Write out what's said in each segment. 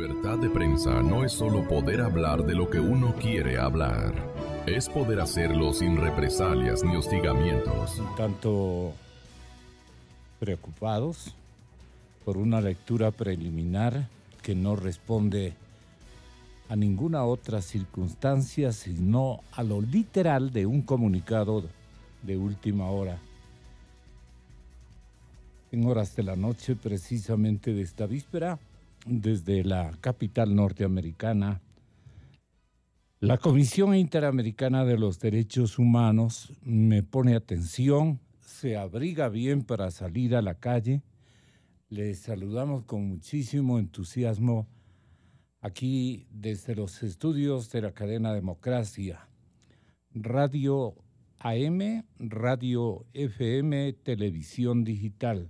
Libertad de prensa no es solo poder hablar de lo que uno quiere hablar. Es poder hacerlo sin represalias ni hostigamientos. Un tanto preocupados por una lectura preliminar que no responde a ninguna otra circunstancia, sino a lo literal de un comunicado de última hora. En horas de la noche, precisamente de esta víspera, desde la capital norteamericana, la Comisión Interamericana de los Derechos Humanos me pone atención, se abriga bien para salir a la calle. Les saludamos con muchísimo entusiasmo aquí desde los estudios de la cadena Democracia, Radio AM, Radio FM, Televisión Digital,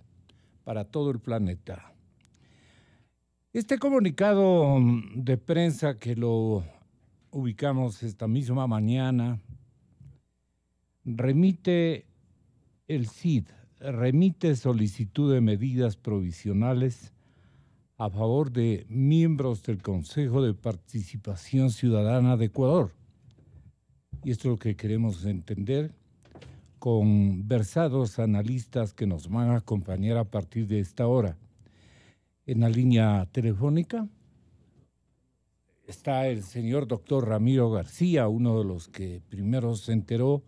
para todo el planeta. Este comunicado de prensa que lo ubicamos esta misma mañana remite el CID, remite solicitud de medidas provisionales a favor de miembros del Consejo de Participación Ciudadana de Ecuador. Y esto es lo que queremos entender con versados analistas que nos van a acompañar a partir de esta hora. En la línea telefónica está el señor doctor Ramiro García, uno de los que primero se enteró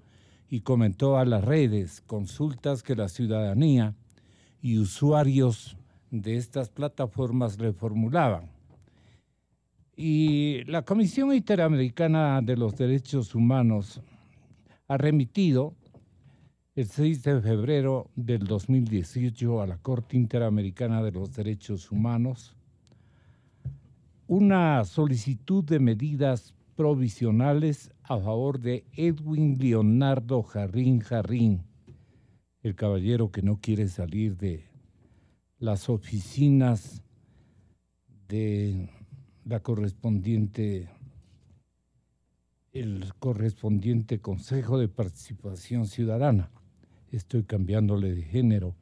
y comentó a las redes consultas que la ciudadanía y usuarios de estas plataformas le formulaban. Y la Comisión Interamericana de los Derechos Humanos ha remitido el 6 de febrero del 2018 a la Corte Interamericana de los Derechos Humanos una solicitud de medidas provisionales a favor de Edwin Leonardo Jarrín Jarrín, el caballero que no quiere salir de las oficinas de el correspondiente Consejo de Participación Ciudadana. Estoy cambiándole de género.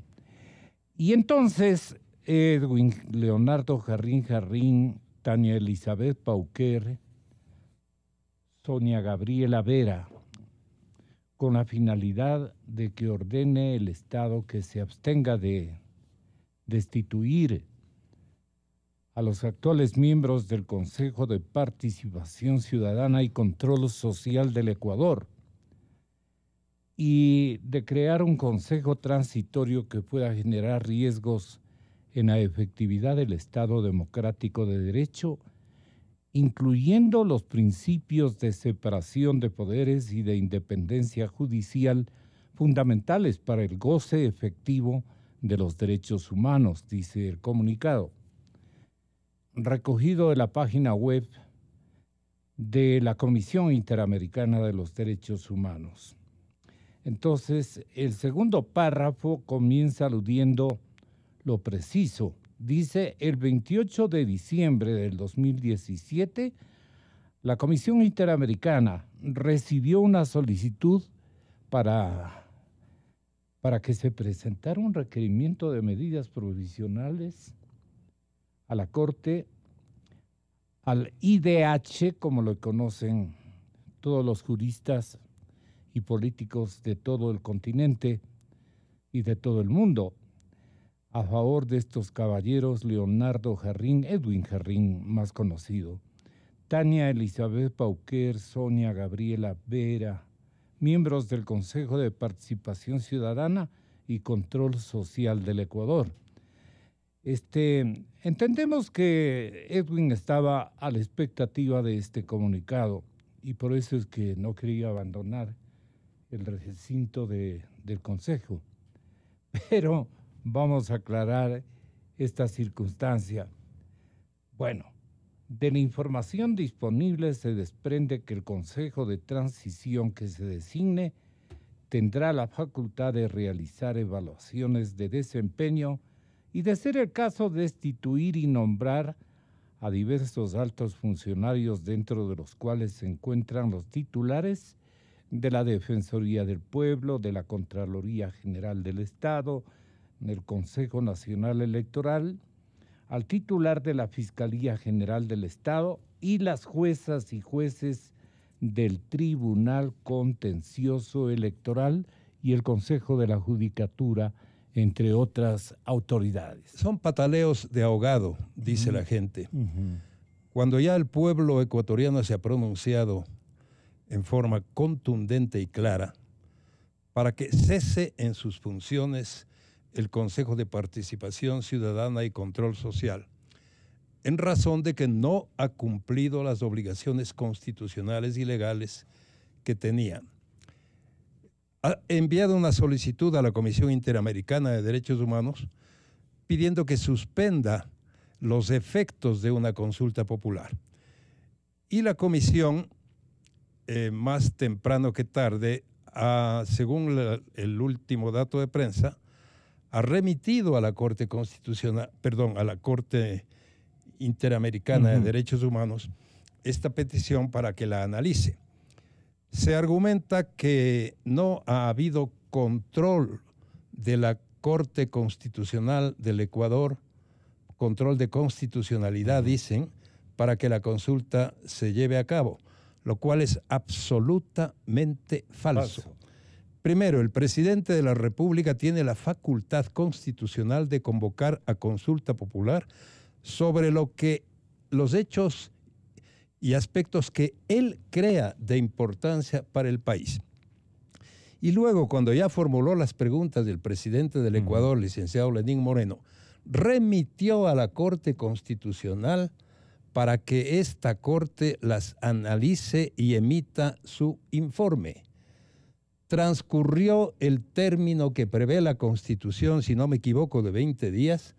Y entonces, Edwin Leonardo Jarrín Jarrín, Tania Elizabeth Pauquer, Sonia Gabriela Vera, con la finalidad de que ordene el Estado que se abstenga de destituir a los actuales miembros del Consejo de Participación Ciudadana y Control Social del Ecuador y de crear un consejo transitorio que pueda generar riesgos en la efectividad del Estado democrático de derecho, incluyendo los principios de separación de poderes y de independencia judicial fundamentales para el goce efectivo de los derechos humanos, dice el comunicado, recogido de la página web de la Comisión Interamericana de los Derechos Humanos. Entonces, el segundo párrafo comienza aludiendo lo preciso. Dice, el 28 de diciembre del 2017, la Comisión Interamericana recibió una solicitud para que se presentara un requerimiento de medidas provisionales a la Corte, al IDH, como lo conocen todos los juristas y políticos de todo el continente y de todo el mundo, a favor de estos caballeros Leonardo Jarrín, Edwin Jarrín, más conocido, Tania Elizabeth Pauquer, Sonia Gabriela Vera, miembros del Consejo de Participación Ciudadana y Control Social del Ecuador. Entendemos que Edwin estaba a la expectativa de este comunicado y por eso es que no quería abandonar el recinto del Consejo. Pero vamos a aclarar esta circunstancia. Bueno, de la información disponible se desprende que el Consejo de Transición que se designe tendrá la facultad de realizar evaluaciones de desempeño y, de ser el caso, destituir y nombrar a diversos altos funcionarios, dentro de los cuales se encuentran los titulares de la Defensoría del Pueblo, de la Contraloría General del Estado, del Consejo Nacional Electoral, al titular de la Fiscalía General del Estado y las juezas y jueces del Tribunal Contencioso Electoral y el Consejo de la Judicatura, entre otras autoridades. Son pataleos de ahogado, dice la gente. Cuando ya el pueblo ecuatoriano se ha pronunciado en forma contundente y clara para que cese en sus funciones el Consejo de Participación Ciudadana y Control Social, en razón de que no ha cumplido las obligaciones constitucionales y legales que tenía. Ha enviado una solicitud a la Comisión Interamericana de Derechos Humanos pidiendo que suspenda los efectos de una consulta popular. Y la comisión, más temprano que tarde, según el último dato de prensa, ha remitido a la Corte Constitucional, a la Corte Interamericana de Derechos Humanos esta petición para que la analice. Se argumenta que no ha habido control de la Corte Constitucional del Ecuador, control de constitucionalidad, dicen, para que la consulta se lleve a cabo, lo cual es absolutamente falso. Primero, el presidente de la República tiene la facultad constitucional de convocar a consulta popular sobre los hechos y aspectos que él crea de importancia para el país. Y luego, cuando ya formuló las preguntas del presidente del Ecuador, licenciado Lenín Moreno, remitió a la Corte Constitucional para que esta Corte las analice y emita su informe. Transcurrió el término que prevé la Constitución, si no me equivoco, de 20 días,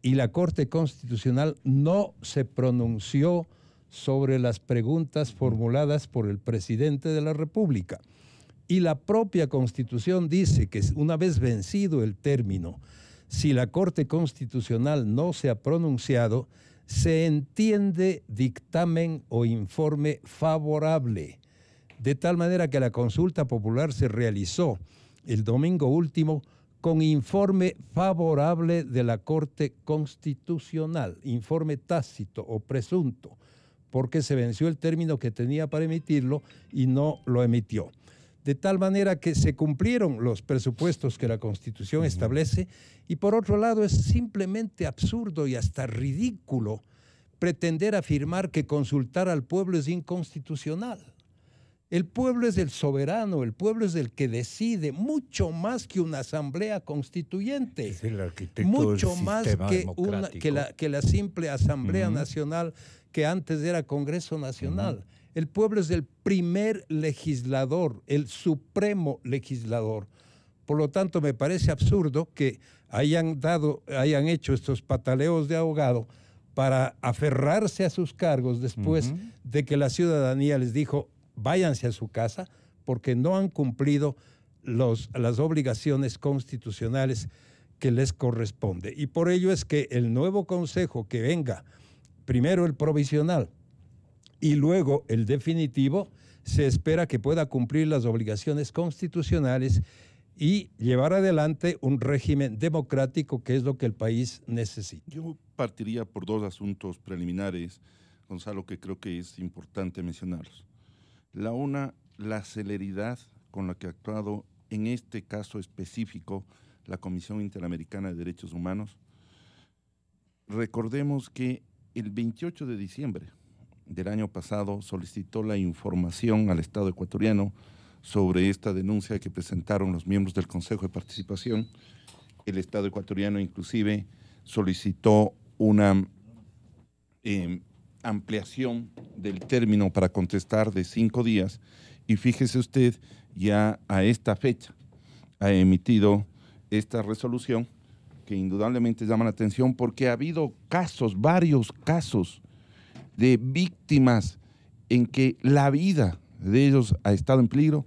y la Corte Constitucional no se pronunció sobre las preguntas formuladas por el presidente de la República. Y la propia Constitución dice que una vez vencido el término, si la Corte Constitucional no se ha pronunciado, se entiende dictamen o informe favorable. De tal manera que la consulta popular se realizó el domingo último con informe favorable de la Corte Constitucional, informe tácito o presunto, porque se venció el término que tenía para emitirlo y no lo emitió. De tal manera que se cumplieron los presupuestos que la Constitución establece, y por otro lado es simplemente absurdo y hasta ridículo pretender afirmar que consultar al pueblo es inconstitucional. El pueblo es el soberano, el pueblo es el que decide, mucho más que una asamblea constituyente, es el arquitecto mucho del más que la simple Asamblea Nacional que antes era Congreso Nacional. El pueblo es el primer legislador, el supremo legislador. Por lo tanto, me parece absurdo que hayan hecho estos pataleos de ahogado para aferrarse a sus cargos después de que la ciudadanía les dijo: váyanse a su casa, porque no han cumplido las obligaciones constitucionales que les corresponde. Y por ello es que el nuevo consejo que venga, primero el provisional y luego el definitivo, se espera que pueda cumplir las obligaciones constitucionales y llevar adelante un régimen democrático, que es lo que el país necesita. Yo partiría por dos asuntos preliminares, Gonzalo, que creo que es importante mencionarlos. La una, la celeridad con la que ha actuado en este caso específico la Comisión Interamericana de Derechos Humanos. Recordemos que el 28 de diciembre del año pasado solicitó la información al Estado ecuatoriano sobre esta denuncia que presentaron los miembros del Consejo de Participación. El Estado ecuatoriano inclusive solicitó una ampliación del término para contestar de 5 días, y fíjese usted, ya a esta fecha ha emitido esta resolución que indudablemente llama la atención, porque ha habido casos, varios casos de víctimas en que la vida de ellos ha estado en peligro,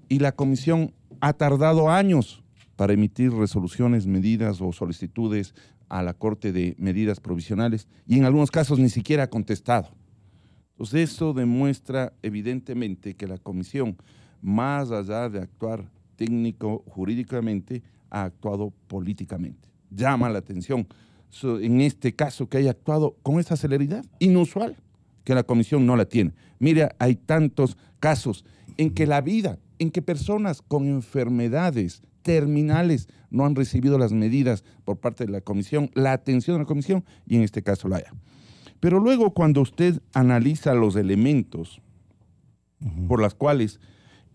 y la comisión ha tardado años para emitir resoluciones, medidas o solicitudes a la Corte de Medidas Provisionales, y en algunos casos ni siquiera ha contestado. Entonces eso demuestra evidentemente que la comisión, más allá de actuar técnico-jurídicamente, ha actuado políticamente. Llama la atención en este caso que haya actuado con esa celeridad inusual, que la comisión no la tiene. Mira, hay tantos casos en que la vida, en que personas con enfermedades terminales no han recibido las medidas por parte de la comisión, la atención de la comisión, y en este caso la haya. Pero luego, cuando usted analiza los elementos por los cuales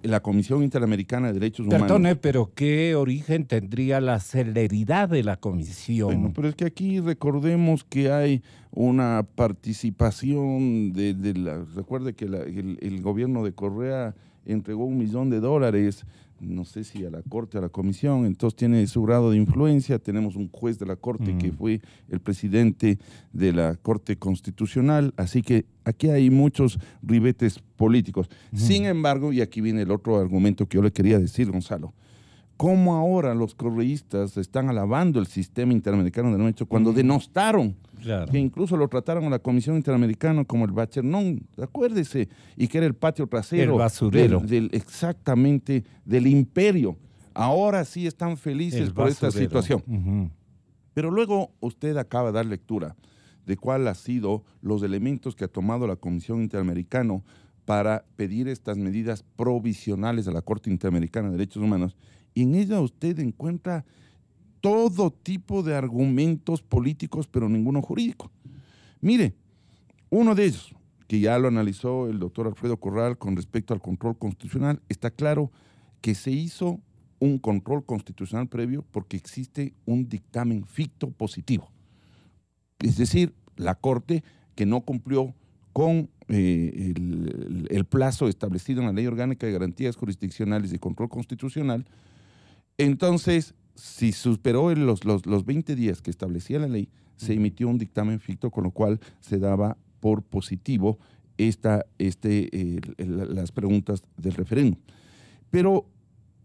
la Comisión Interamericana de Derechos Humanos... Perdone, pero ¿qué origen tendría la celeridad de la comisión? Bueno, pero es que aquí recordemos que hay una participación recuerde que el gobierno de Correa entregó $1 millón, no sé si a la Corte, a la Comisión, entonces tiene su grado de influencia. Tenemos un juez de la Corte que fue el presidente de la Corte Constitucional, así que aquí hay muchos ribetes políticos. Sin embargo, y aquí viene el otro argumento que yo le quería decir, Gonzalo, ¿cómo ahora los correístas están alabando el sistema interamericano de derecho cuando denostaron? Claro. Que incluso lo trataron a la Comisión Interamericana como el bachernón, acuérdese, y que era el patio trasero. El basurero. Exactamente, del imperio. Ahora sí están felices por esta situación. Pero luego usted acaba de dar lectura de cuáles han sido los elementos que ha tomado la Comisión Interamericana para pedir estas medidas provisionales a la Corte Interamericana de Derechos Humanos, y en ella usted encuentra todo tipo de argumentos políticos, pero ninguno jurídico. Mire, uno de ellos, que ya lo analizó el doctor Alfredo Corral con respecto al control constitucional, está claro que se hizo un control constitucional previo porque existe un dictamen ficto positivo. Es decir, la Corte que no cumplió con el plazo establecido en la Ley Orgánica de Garantías Jurisdiccionales y Control Constitucional. Entonces, si superó los 20 días que establecía la ley, se emitió un dictamen ficto, con lo cual se daba por positivo las preguntas del referéndum. Pero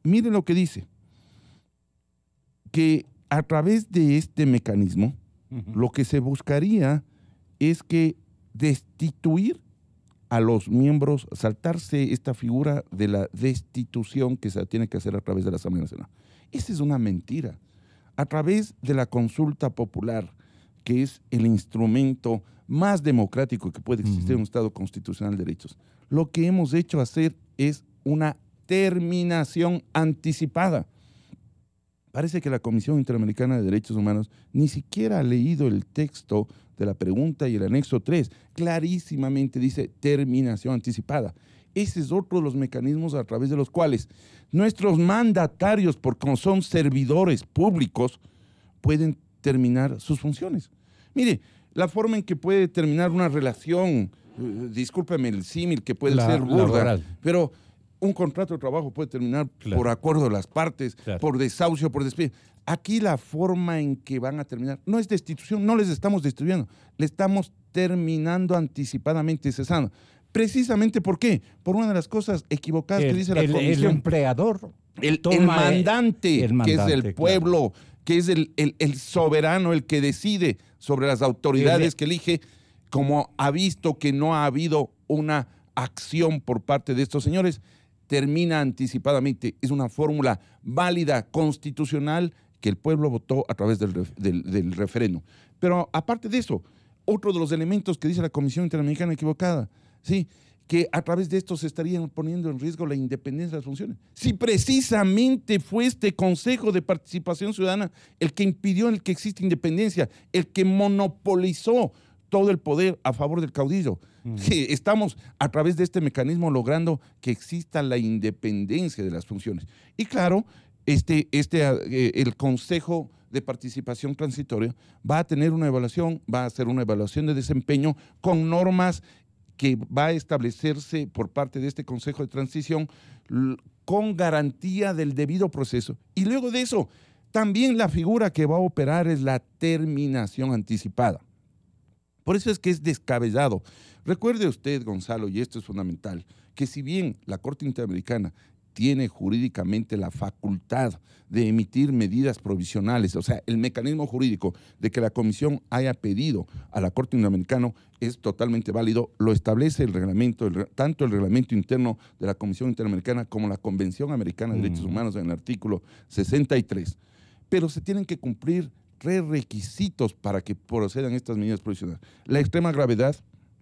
mire lo que dice, que a través de este mecanismo, lo que se buscaría es que destituir a los miembros, saltarse esta figura de la destitución que se tiene que hacer a través de la Asamblea Nacional. Esa es una mentira. A través de la consulta popular, que es el instrumento más democrático que puede existir en un Estado constitucional de derechos, lo que hemos hecho hacer es una terminación anticipada. Parece que la Comisión Interamericana de Derechos Humanos ni siquiera ha leído el texto de la pregunta y el anexo 3. Clarísimamente dice terminación anticipada. Ese es otro de los mecanismos a través de los cuales nuestros mandatarios, porque son servidores públicos, pueden terminar sus funciones. Mire, la forma en que puede terminar una relación, discúlpeme el símil que puede ser burda, laboral, pero un contrato de trabajo puede terminar por acuerdo de las partes, por desahucio, por despido. Aquí la forma en que van a terminar no es destitución, no les estamos destruyendo, le estamos terminando anticipadamente, cesando. Precisamente, ¿por qué? Por una de las cosas equivocadas que dice la Comisión. El empleador. El mandante, que es el pueblo, que es el soberano, el que decide sobre las autoridades que elige, como ha visto que no ha habido una acción por parte de estos señores, termina anticipadamente. Es una fórmula válida, constitucional, que el pueblo votó a través del referéndum. Pero aparte de eso, otro de los elementos que dice la Comisión Interamericana equivocada, ¿sí?, que a través de esto se estarían poniendo en riesgo la independencia de las funciones. Si precisamente fue este Consejo de Participación Ciudadana el que impidió el que exista independencia, el que monopolizó todo el poder a favor del caudillo. Que estamos a través de este mecanismo logrando que exista la independencia de las funciones. Y claro, el Consejo de Participación Transitoria va a tener una evaluación, va a hacer una evaluación de desempeño con normas que va a establecerse por parte de este Consejo de Transición con garantía del debido proceso. Y luego de eso, también la figura que va a operar es la terminación anticipada. Por eso es que es descabellado. Recuerde usted, Gonzalo, y esto es fundamental, que si bien la Corte Interamericana tiene jurídicamente la facultad de emitir medidas provisionales, o sea, el mecanismo jurídico de que la Comisión haya pedido a la Corte Interamericana es totalmente válido, lo establece el reglamento, tanto el reglamento interno de la Comisión Interamericana como la Convención Americana de Derechos Humanos en el artículo 63. Pero se tienen que cumplir 3 requisitos para que procedan estas medidas provisionales. La extrema gravedad,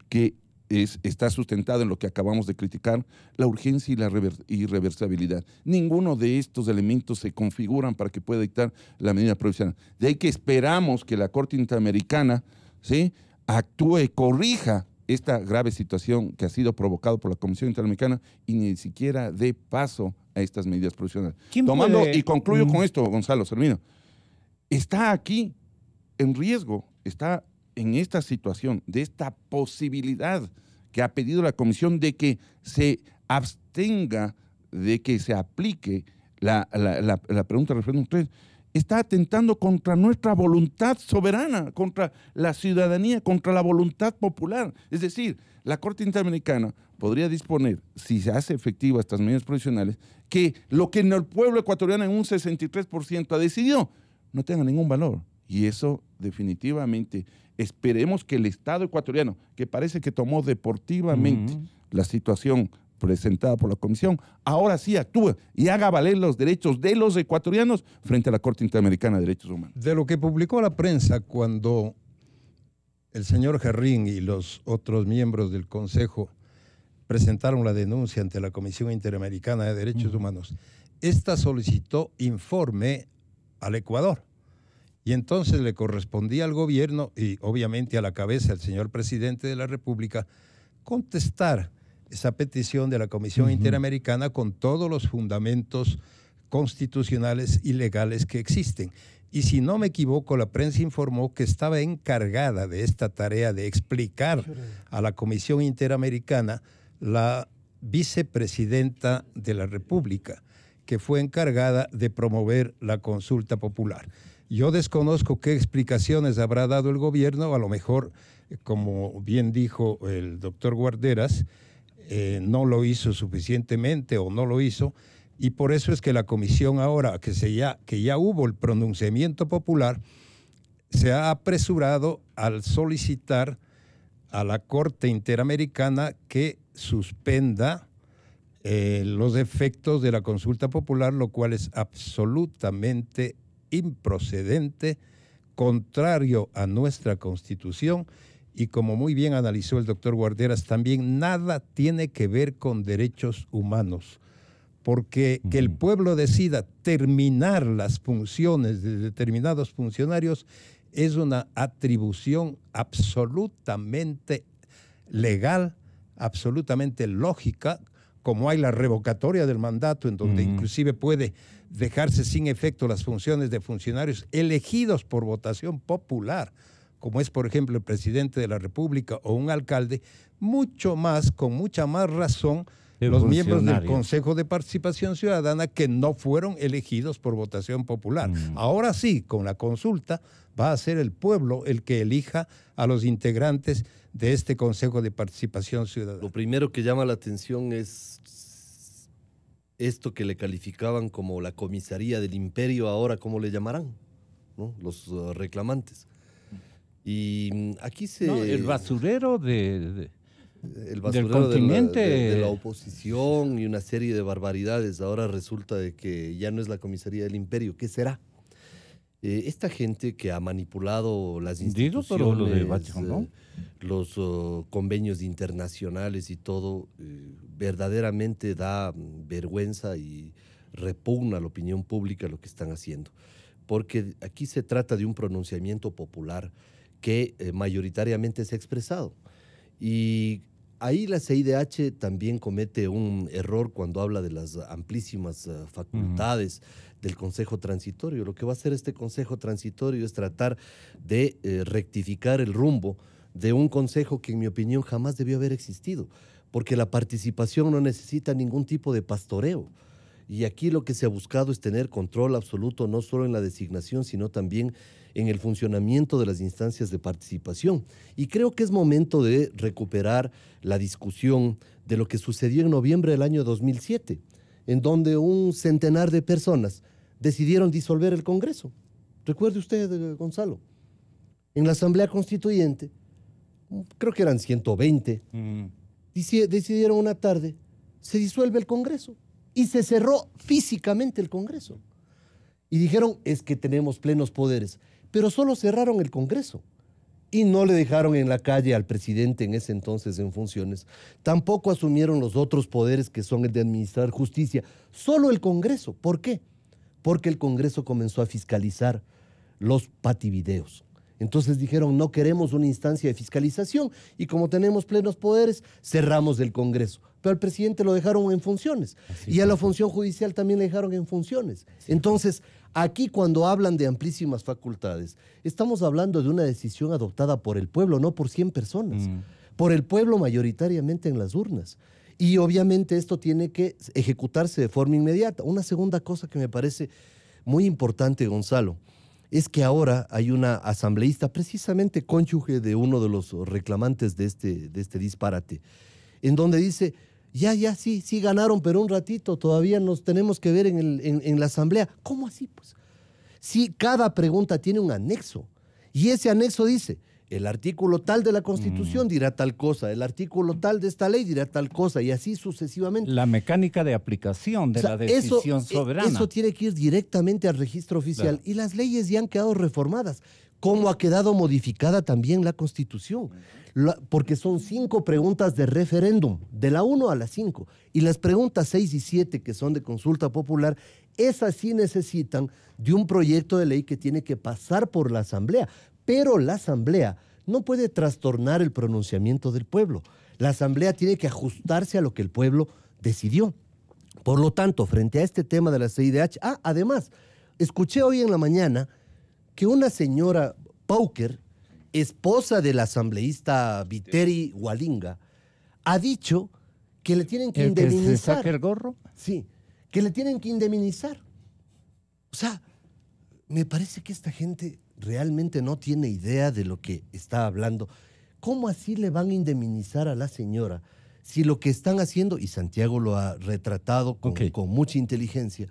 que está sustentada en lo que acabamos de criticar, la urgencia y la irreversibilidad. Ninguno de estos elementos se configuran para que pueda dictar la medida provisional. De ahí que esperamos que la Corte Interamericana, ¿sí?, actúe, corrija esta grave situación que ha sido provocada por la Comisión Interamericana y ni siquiera dé paso a estas medidas provisionales. Y concluyo con esto, Gonzalo, termino. Está aquí en riesgo, está en esta situación, de esta posibilidad que ha pedido la Comisión de que se abstenga de que se aplique la pregunta de referéndum 3, está atentando contra nuestra voluntad soberana, contra la ciudadanía, contra la voluntad popular. Es decir, la Corte Interamericana podría disponer, si se hace efectiva estas medidas provisionales, que lo que el pueblo ecuatoriano en un 63% ha decidido no tenga ningún valor. Y eso definitivamente, esperemos que el Estado ecuatoriano, que parece que tomó deportivamente la situación presentada por la Comisión, ahora sí actúe y haga valer los derechos de los ecuatorianos frente a la Corte Interamericana de Derechos Humanos. De lo que publicó la prensa cuando el señor Jarrín y los otros miembros del Consejo presentaron la denuncia ante la Comisión Interamericana de Derechos Humanos, esta solicitó informe al Ecuador. Y entonces le correspondía al gobierno y obviamente a la cabeza del señor presidente de la República contestar esa petición de la Comisión Interamericana con todos los fundamentos constitucionales y legales que existen. Y si no me equivoco, la prensa informó que estaba encargada de esta tarea de explicar a la Comisión Interamericana la vicepresidenta de la República, que fue encargada de promover la consulta popular. Yo desconozco qué explicaciones habrá dado el gobierno, a lo mejor, como bien dijo el doctor Guarderas, no lo hizo suficientemente o no lo hizo, y por eso es que la comisión ahora, que ya hubo el pronunciamiento popular, se ha apresurado al solicitar a la Corte Interamericana que suspenda los efectos de la consulta popular, lo cual es absolutamente improcedente, contrario a nuestra Constitución, y como muy bien analizó el doctor Guarderas, también nada tiene que ver con derechos humanos, porque que el pueblo decida terminar las funciones de determinados funcionarios es una atribución absolutamente legal, absolutamente lógica, como hay la revocatoria del mandato, en donde inclusive puede dejarse sin efecto las funciones de funcionarios elegidos por votación popular, como es, por ejemplo, el presidente de la República o un alcalde, mucho más, con mucha más razón, los miembros del Consejo de Participación Ciudadana que no fueron elegidos por votación popular. Ahora sí, con la consulta, va a ser el pueblo el que elija a los integrantes de este Consejo de Participación Ciudadana. Lo primero que llama la atención es esto que le calificaban como la comisaría del imperio, ahora ¿cómo le llamarán?, ¿no?, los reclamantes. Y aquí el basurero el basurero del continente. de la oposición y una serie de barbaridades. Ahora resulta de que ya no es la comisaría del imperio. ¿Qué será? Esta gente que ha manipulado las instituciones, los convenios internacionales y todo, verdaderamente da vergüenza y repugna a la opinión pública lo que están haciendo. Porque aquí se trata de un pronunciamiento popular que mayoritariamente se ha expresado. Y ahí la CIDH también comete un error cuando habla de las amplísimas facultades del Consejo Transitorio. Lo que va a hacer este Consejo Transitorio es tratar de rectificar el rumbo de un consejo que, en mi opinión, jamás debió haber existido, porque la participación no necesita ningún tipo de pastoreo. Y aquí lo que se ha buscado es tener control absoluto, no solo en la designación, sino también en el funcionamiento de las instancias de participación. Y creo que es momento de recuperar la discusión de lo que sucedió en noviembre del año 2007, en donde un centenar de personas decidieron disolver el Congreso. Recuerde usted, Gonzalo, en la Asamblea Constituyente, creo que eran 120, decidieron una tarde, se disuelve el Congreso. Y se cerró físicamente el Congreso. Y dijeron, es que tenemos plenos poderes. pero solo cerraron el Congreso y no le dejaron en la calle al presidente en ese entonces en funciones. Tampoco asumieron los otros poderes que son el de administrar justicia, solo el Congreso. ¿Por qué? Porque el Congreso comenzó a fiscalizar los pativideos. Entonces dijeron, no queremos una instancia de fiscalización y como tenemos plenos poderes, cerramos el Congreso. Pero al presidente lo dejaron en funciones y a la función judicial también le dejaron en funciones. Entonces, aquí cuando hablan de amplísimas facultades, estamos hablando de una decisión adoptada por el pueblo, no por 100 personas, por el pueblo mayoritariamente en las urnas. Y obviamente esto tiene que ejecutarse de forma inmediata. Una segunda cosa que me parece muy importante, Gonzalo, es que ahora hay una asambleísta, precisamente cónyuge de uno de los reclamantes de este disparate, en donde dice, sí ganaron, pero un ratito, todavía nos tenemos que ver en la asamblea. ¿Cómo así, pues? Si cada pregunta tiene un anexo, y ese anexo dice, el artículo tal de la Constitución dirá tal cosa, el artículo tal de esta ley dirá tal cosa, y así sucesivamente. La mecánica de aplicación de la decisión soberana. Eso tiene que ir directamente al registro oficial, claro. Y las leyes ya han quedado reformadas, como ha quedado modificada también la Constitución, porque son 5 preguntas de referéndum, de la 1 a la 5, y las preguntas 6 y 7, que son de consulta popular, esas sí necesitan de un proyecto de ley que tiene que pasar por la Asamblea. Pero la Asamblea no puede trastornar el pronunciamiento del pueblo. La Asamblea tiene que ajustarse a lo que el pueblo decidió. Por lo tanto, frente a este tema de la CIDH, además, escuché hoy en la mañana que una señora Pauker, esposa del asambleísta Viteri Hualinga, ha dicho que le tienen que indemnizar. ¿Que se saque el gorro? Sí, que le tienen que indemnizar. O sea, me parece que esta gente realmente no tiene idea de lo que está hablando. ¿Cómo así le van a indemnizar a la señora si lo que están haciendo, y Santiago lo ha retratado con mucha inteligencia,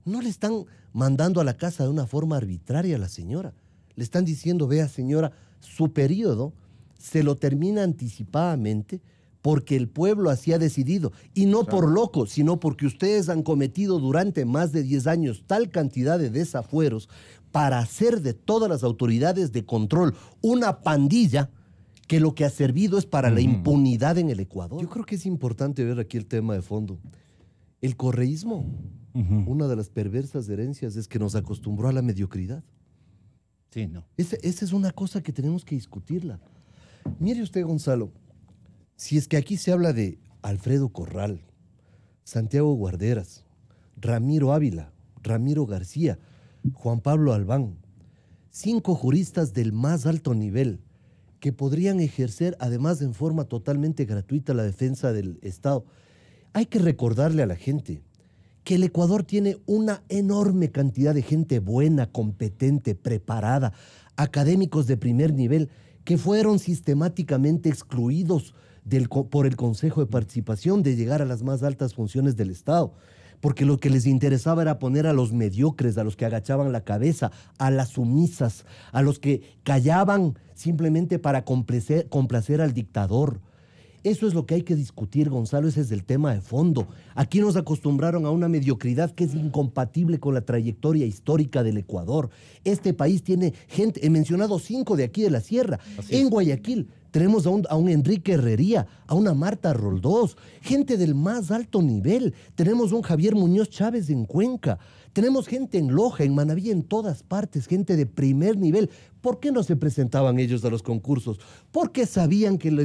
no le están mandando a la casa de una forma arbitraria a la señora? Le están diciendo, vea señora, su periodo se lo termina anticipadamente porque el pueblo así ha decidido, y no por loco, sino porque ustedes han cometido durante más de 10 años tal cantidad de desafueros para hacer de todas las autoridades de control una pandilla que lo que ha servido es para la impunidad en el Ecuador. Yo creo que es importante ver aquí el tema de fondo. El correísmo, una de las perversas herencias es que nos acostumbró a la mediocridad. Sí, ¿no? Esa es una cosa que tenemos que discutirla. Mire usted, Gonzalo, si es que aquí se habla de Alfredo Corral, Santiago Guarderas, Ramiro Ávila, Ramiro García, Juan Pablo Albán, 5 juristas del más alto nivel que podrían ejercer, además en forma totalmente gratuita, la defensa del Estado. Hay que recordarle a la gente que el Ecuador tiene una enorme cantidad de gente buena, competente, preparada, académicos de primer nivel, que fueron sistemáticamente excluidos por el Consejo de Participación de llegar a las más altas funciones del Estado, porque lo que les interesaba era poner a los mediocres, a los que agachaban la cabeza, a las sumisas, a los que callaban simplemente para complacer al dictador. Eso es lo que hay que discutir, Gonzalo, ese es el tema de fondo. Aquí nos acostumbraron a una mediocridad que es incompatible con la trayectoria histórica del Ecuador. Este país tiene gente, he mencionado 5 de aquí de la sierra. En Guayaquil tenemos a un Enrique Herrería, a una Marta Roldós, gente del más alto nivel. Tenemos un Javier Muñoz Chávez en Cuenca. Tenemos gente en Loja, en Manabí, en todas partes, gente de primer nivel. ¿Por qué no se presentaban ellos a los concursos? Porque sabían que lo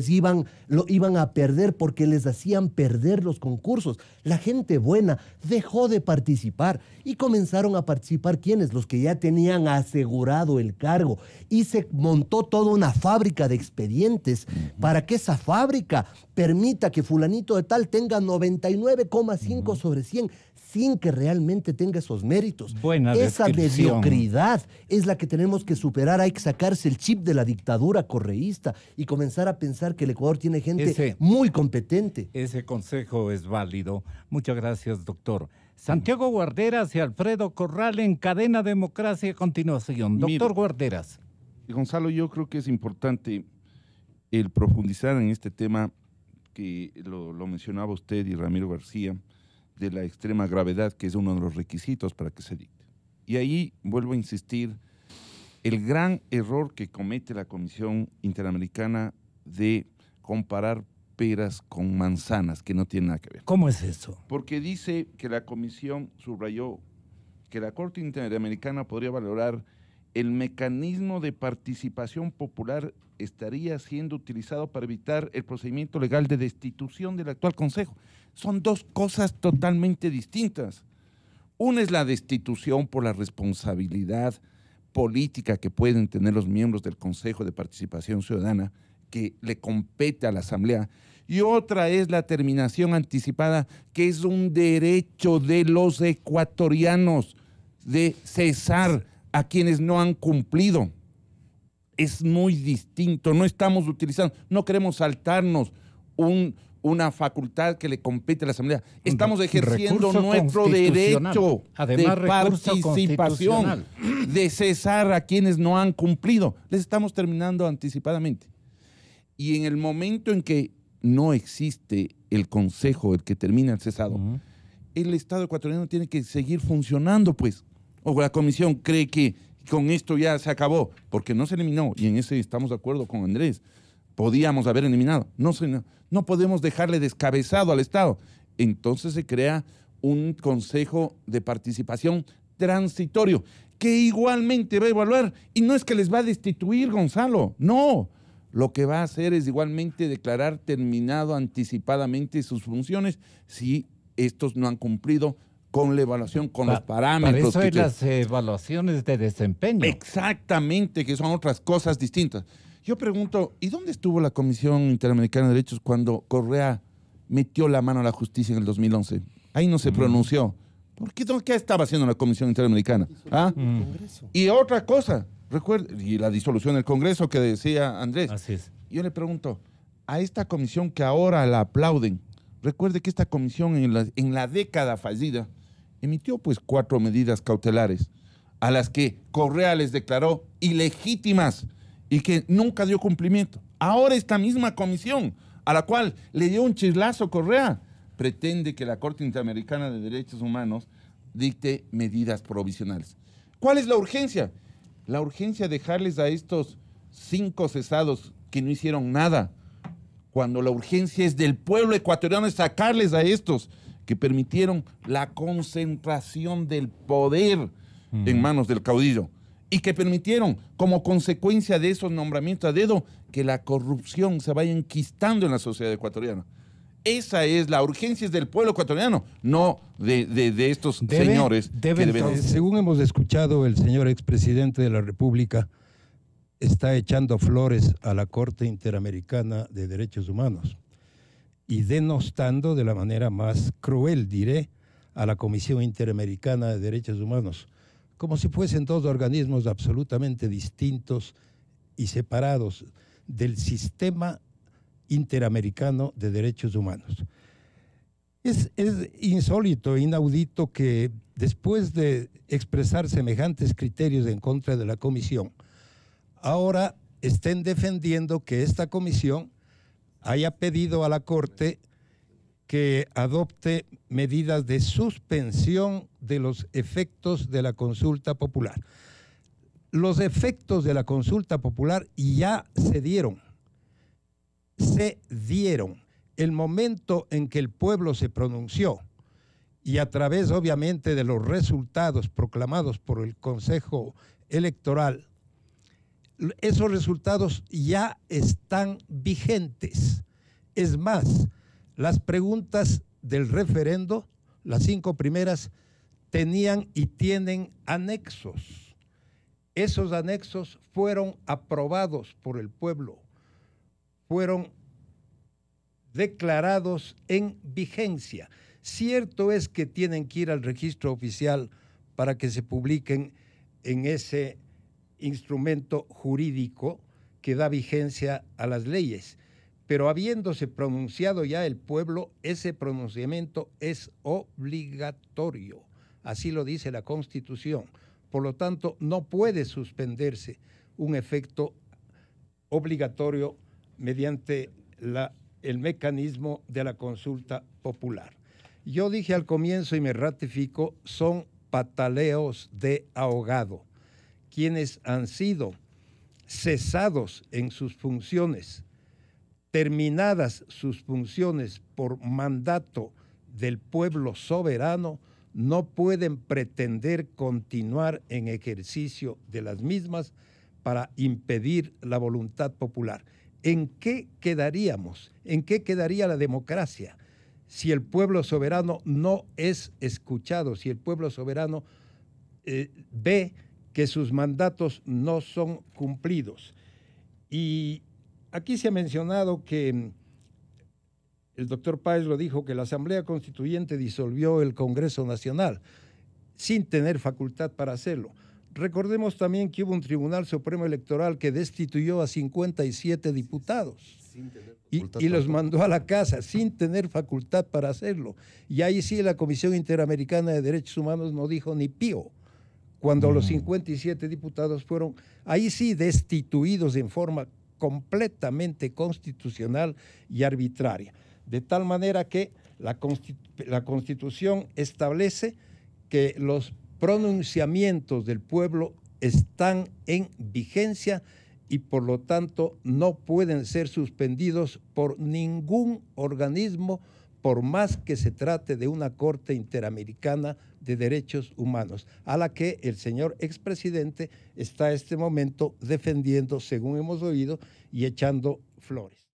iban a perder, porque les hacían perder los concursos. La gente buena dejó de participar y comenzaron a participar, ¿quiénes? Los que ya tenían asegurado el cargo. Y se montó toda una fábrica de expedientes para que esa fábrica permita que fulanito de tal tenga 99,5 sobre 100 sin que realmente tenga esos méritos. Esa mediocridad es la que tenemos que superar. Hay que sacarse el chip de la dictadura correísta y comenzar a pensar que el Ecuador tiene gente muy competente. Ese consejo es válido. Muchas gracias, doctor. Santiago Guarderas y Alfredo Corral en Cadena Democracia a continuación. Doctor Guarderas. Gonzalo, yo creo que es importante el profundizar en este tema que lo mencionaba usted y Ramiro García, de la extrema gravedad, que es uno de los requisitos para que se dicte. Y ahí vuelvo a insistir el gran error que comete la Comisión Interamericana de comparar peras con manzanas, que no tiene nada que ver. ¿Cómo es eso? Porque dice que la Comisión subrayó que la Corte Interamericana podría valorar el mecanismo de participación popular estaría siendo utilizado para evitar el procedimiento legal de destitución del actual Consejo. Son dos cosas totalmente distintas. Una es la destitución por la responsabilidad política que pueden tener los miembros del Consejo de Participación Ciudadana, que le compete a la Asamblea, y otra es la terminación anticipada, que es un derecho de los ecuatorianos de cesar a quienes no han cumplido. Es muy distinto, no estamos utilizando, no queremos saltarnos una facultad que le compete a la Asamblea. Estamos ejerciendo nuestro derecho de participación, de cesar a quienes no han cumplido. Les estamos terminando anticipadamente. Y en el momento en que no existe el Consejo, el que termina el cesado, el Estado ecuatoriano tiene que seguir funcionando, pues. O la Comisión cree que con esto ya se acabó, porque no se eliminó, y en ese estamos de acuerdo con Andrés. Podíamos haber eliminado. No podemos dejarle descabezado al Estado. Entonces se crea un Consejo de Participación transitorio, que igualmente va a evaluar, y no es que les va a destituir, Gonzalo, no. Lo que va a hacer es igualmente declarar terminado anticipadamente sus funciones si estos no han cumplido con la evaluación, con los parámetros. Para eso es las evaluaciones de desempeño. Exactamente, que son otras cosas distintas. Yo pregunto, ¿y dónde estuvo la Comisión Interamericana de Derechos cuando Correa metió la mano a la justicia en el 2011? Ahí no se pronunció. ¿Por qué? ¿Qué estaba haciendo la Comisión Interamericana? ¿Ah? Y otra cosa, recuerde, y la disolución del Congreso que decía Andrés. Así es. Yo le pregunto, a esta comisión que ahora la aplauden, recuerde que esta comisión en la década fallida emitió pues 4 medidas cautelares a las que Correa les declaró ilegítimas y que nunca dio cumplimiento. Ahora esta misma comisión, a la cual le dio un chislazo Correa, pretende que la Corte Interamericana de Derechos Humanos dicte medidas provisionales. ¿Cuál es la urgencia? La urgencia de dejarles a estos 5 cesados que no hicieron nada, cuando la urgencia es del pueblo ecuatoriano, es sacarles a estos que permitieron la concentración del poder en manos del caudillo y que permitieron, como consecuencia de esos nombramientos a dedo, que la corrupción se vaya enquistando en la sociedad ecuatoriana. Esa es la urgencia, es del pueblo ecuatoriano, no de estos señores. Según hemos escuchado, el señor expresidente de la República está echando flores a la Corte Interamericana de Derechos Humanos y denostando de la manera más cruel, diré, a la Comisión Interamericana de Derechos Humanos, como si fuesen dos organismos absolutamente distintos y separados del sistema interamericano de derechos humanos. Es insólito, inaudito que después de expresar semejantes criterios en contra de la comisión, ahora estén defendiendo que esta comisión haya pedido a la Corte que adopte medidas de suspensión de los efectos de la consulta popular. Los efectos de la consulta popular ya se dieron. El momento en que el pueblo se pronunció y a través obviamente de los resultados proclamados por el Consejo Electoral, esos resultados ya están vigentes. Es más, las preguntas del referendo, las 5 primeras, tenían y tienen anexos. Esos anexos fueron aprobados por el pueblo, fueron declarados en vigencia. Cierto es que tienen que ir al registro oficial para que se publiquen en ese instrumento jurídico que da vigencia a las leyes, pero habiéndose pronunciado ya el pueblo, ese pronunciamiento es obligatorio, así lo dice la Constitución. Por lo tanto, no puede suspenderse un efecto obligatorio mediante el mecanismo de la consulta popular. Yo dije al comienzo y me ratifico, son pataleos de ahogado. quienes han sido cesados en sus funciones, terminadas sus funciones por mandato del pueblo soberano, no pueden pretender continuar en ejercicio de las mismas para impedir la voluntad popular. ¿En qué quedaríamos? ¿En qué quedaría la democracia si el pueblo soberano no es escuchado, si el pueblo soberano ve que sus mandatos no son cumplidos? Y aquí se ha mencionado que el doctor Páez lo dijo, que la Asamblea Constituyente disolvió el Congreso Nacional sin tener facultad para hacerlo. Recordemos también que hubo un Tribunal Supremo Electoral que destituyó a 57 diputados y los mandó a la casa sin tener facultad para hacerlo. Y ahí sí la Comisión Interamericana de Derechos Humanos no dijo ni pío, cuando los 57 diputados fueron, ahí sí, destituidos en forma completamente constitucional y arbitraria. De tal manera que la Constitución establece que los pronunciamientos del pueblo están en vigencia y por lo tanto no pueden ser suspendidos por ningún organismo, por más que se trate de una Corte Interamericana de Derechos Humanos, a la que el señor expresidente está en este momento defendiendo, según hemos oído, y echando flores.